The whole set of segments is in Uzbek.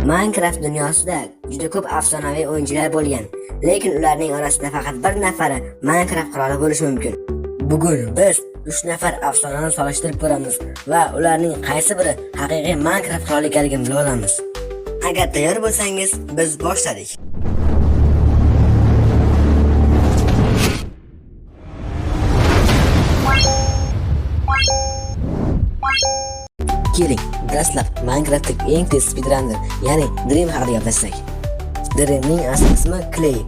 Minecraft dunyosida juda ko'p afsonaviy o'yinchilar bo'lgan, lekin ularning orasida faqat bir nafari Minecraft qiroli bo'lishi mumkin. Bugun biz 3 nafar afsonani solishtirib ko'ramiz va ularning qaysi biri haqiqiy Minecraft qiroli ekanligini bilib olamiz. Agar tayyor bo'lsangiz, biz boshladik. Keling, dastlab Minecraft'dagi eng tez speedrunner, ya'ni Dream haqida gaplashsak. Dreamning asl ismi Clay.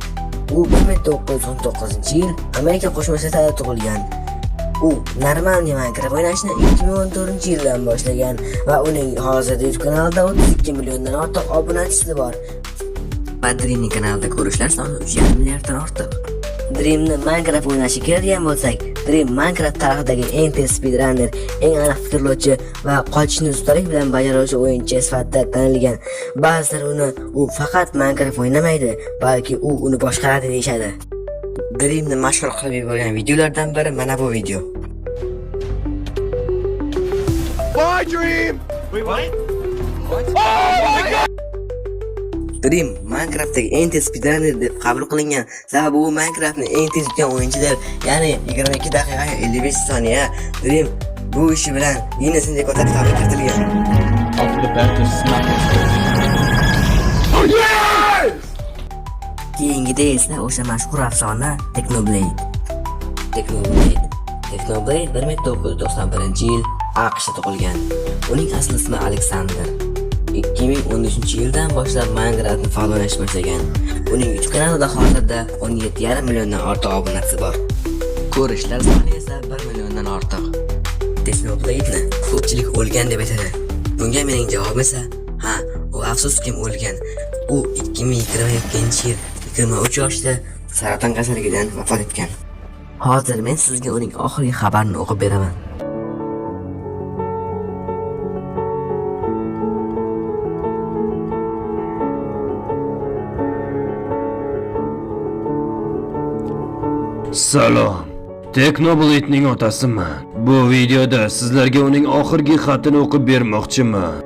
U 1919-yil Amerika Qo'shma Shtatlarida tug'ilgan. U normal Minecraft o'ynashni 2014-yildan boshlagan va uning hozirda YouTube kanalida 32 milliondan ortiq obunachisi bor. Va Dreamning kanalida ko'rishlar soni 3,5 milliarddan ortiq. Dreamni Minecraft o'ynashga keladigan bo'lsak, Dream Minecraft tarixidagi eng tez speedrunner, eng aniq fikrlovchi va qochishni ustalik bilan bajaruvchi o'yinchi sifatida tanilgan. Ba'zilar u faqat Minecraft o'ynamaydi, balki u uni boshqaradi deyshadi. Dreamni mashhur qilib yuborgan videolardan biri mana bu video. Bye, Dream! Wait, what? Oh my God! Dream Minecraft'dagi eng tez speedrunner deb qabul qilingan sababi u Minecraft'ni eng tez yutgan o'yinchidir, ya'ni 22 daqiqa 55 soniya. Dream bu ishi bilan Guinness rekordlariga kiritilgan. After the bat to smack his Oh yes! Keyingida esa o'sha mashhur afsona Technoblade 1991-yil AQShda tug'ilgan. Uning asl ismi Alexander. 2013-yildan boshlab Minecraft'ni faol o'ynash boshlagan. Uning YouTube kanalida hozirda 17,5 milliondan ortiq obunachisi bor. Ko'rishlar soni esa 1 milliondan ortiq. Technoblade'ni ko'pchilik o'lgan deb aytadi. Bunga mening javobim esa, ha, u afsuski o'lgan. U 2022-yil 23 yoshda saraton kasalligidan vafot etgan. Hozir men sizga uning oxirgi xabarini o'qib beraman. Salom. Technoblade'ning otasiman. Bu videoda sizlarga uning oxirgi xatini o'qib bermoqchiman.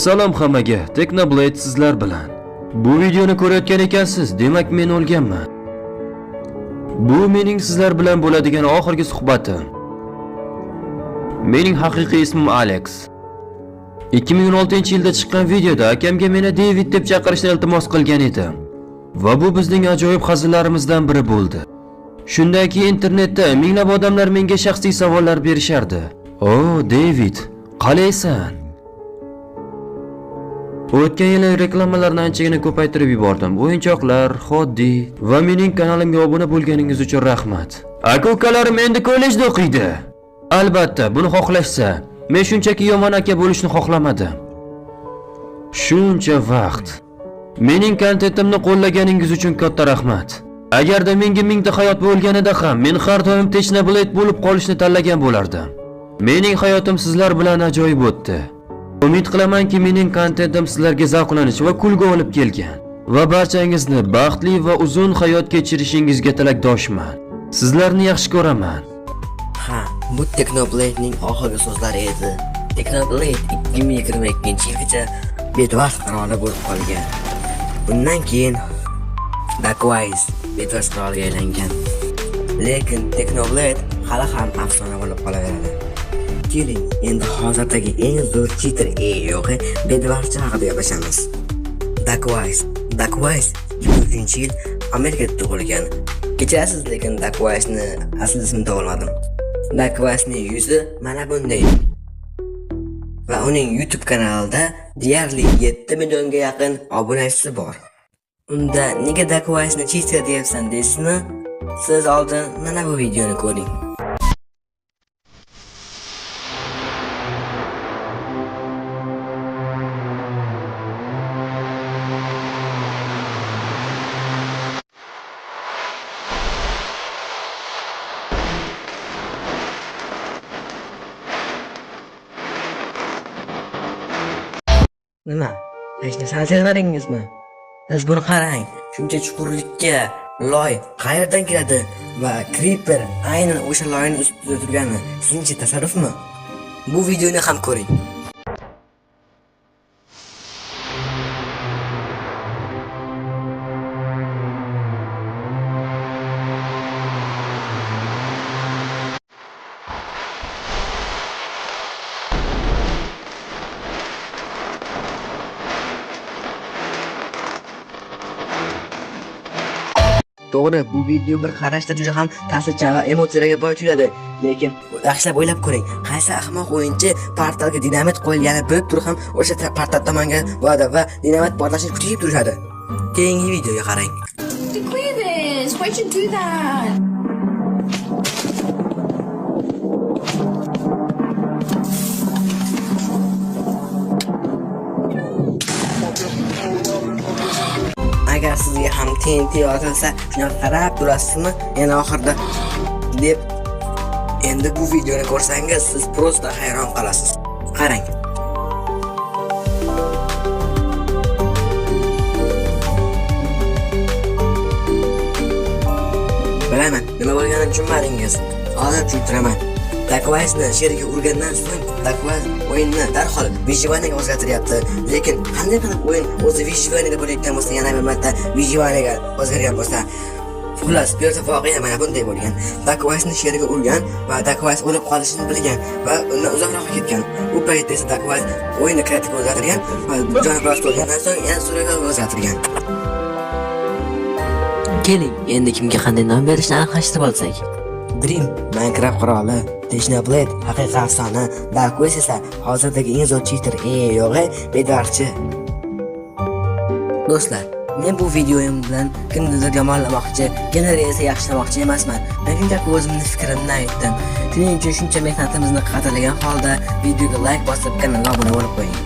Salom hammaga, Technoblade sizlar bilan. Bu videoni ko'rayotgan ekansiz, demak men o'lganman. Bu mening sizlar bilan bo'ladigan oxirgi suhbatim. Mening haqiqiy ismim Alex. 2016-yilda chiqqan videoda akamga meni David deb chaqirishni iltimos qilgan edim. Va bu bizning ajoyib hazillarimizdan biri bo'ldi. Shundan keyin internetda minglab odamlar menga shaxsiy savollar berishardi. "O, David, qalaysan?" O'tgan yili reklamalarni anchagina ko'paytirib yubordim. O'yinchoqlar, xoddiy va mening kanalimga obuna bo'lganingiz uchun rahmat. Aka-ukalarim endi kollejda o'qiydi. Albatta, buni xohlashsa, men shunchaki yomon aka bo'lishni xohlamadim. Shuncha vaqt mening kontentimni qo'llaganingiz uchun katta rahmat. Agarda menga mingta hayot bo'lganida ham men har doim Technoblade bo'lib qolishni tanlagan bo'lardim. Mening hayotim sizlar bilan ajoyib o'tdi. Umid qilamanki mening kontentim sizlarga zavqlanish va kulgu olib kelgan va barchangizni baxtli va uzun hayot kechirishingizga tilakdoshman. Sizlarni yaxshi ko'raman. Ha, bu Technoblade'ning oxirgi so'zlari edi. Technoblade 2022-yilgacha Bedwars qiroli bo'lib qolgan. Bundan keyin Darkwise Bedwars qiroliga aylangan. Lekin Technoblade hali ham afsona bo'lib qolaveradi. Keling, endi hozirdagi eng zo'r cheater yo'g'i Bedwars haqida gaplashamiz. Darkwise 2003-yil Amerikada tug'ilgan. Kechirasiz, lekin Darkwise'ni asl ismini topolmadim. Darkwise'ning yuzi mana bunday. Va uning YouTube kanalida deyarli 7 millionga yaqin obunachisi bor. Unda nega Darkwise'ni cheater deyapsan deysizmi? Siz oldin mana bu videoni ko'ring. Nima? Hech narsani sezmadingizmi? Siz buni qarang. Shuncha chuqurlikka loy qayerdan keladi va Creeper aynan o'sha loyning ustida turgani sizingcha tasarrufmi? Bu videoni ham ko'ring. To'g'ri, bu video bir qarashda juda ham ta'sirchan va emotsiyalarga boy tuyuladi. Lekin yaxshilab o'ylab ko'ring, qaysi ahmoq o'yinchi portalga dinamit qo'yilgani bilib turib ham o'sha portal tomonga boradi va dinamit portlashini kutib turishadi. Keyingi videoga qarang. To clear this, why'd you do that? Agar sizga ham TNT yozilsa, shuna qarab turasizmi? Yana oxirida deb endi bu videoni ko'rsangiz, siz prosta hayron qolasiz. Qarang. Bilaman, nima bo'lganini tushunmadingiz. Hozir tushuntiraman. Dakvaysni sherga urgandan so'ng Dakvays o'yinni darhol Vijivaniga o'zgartiryapti. Lekin qanday qilib o'yin o'zi Vijivaniga bo'layotgan bo'lsa, yana bir marta Vijivaniga o'zgargan bo'lsa, xullas, bu yerda voqea mana bunday bo'lgan. Dakvaysni sherga urgan va Dakvays o'lib qolishini bilgan va undan uzoqroqqa ketgan. U paytda esa Dakvays o'yinni kreativ o'zgartirgan va joni biroz to'lgandan so'ng yana suraga o'zgartirgan. Keling, endi kimga qanday nom berishni aniqlashtirib olsak. Dream Minecraft qiroli, Technoblade haqiqiy afsona, Darkways esa hozirdagi eng zo'r cheater, eng yo'g'i bedarchi. Do'stlar, men bu videoyim bilan kimnidir yomonlamoqchi, kimnidir esa yaxshilamoqchi emasman. Men shunchaki o'zimning fikrimni aytdim. Shuning uchun shuncha mehnatimizni qadrlagan holda videoga like bosib, kanalga obuna bo'lib qo'ying.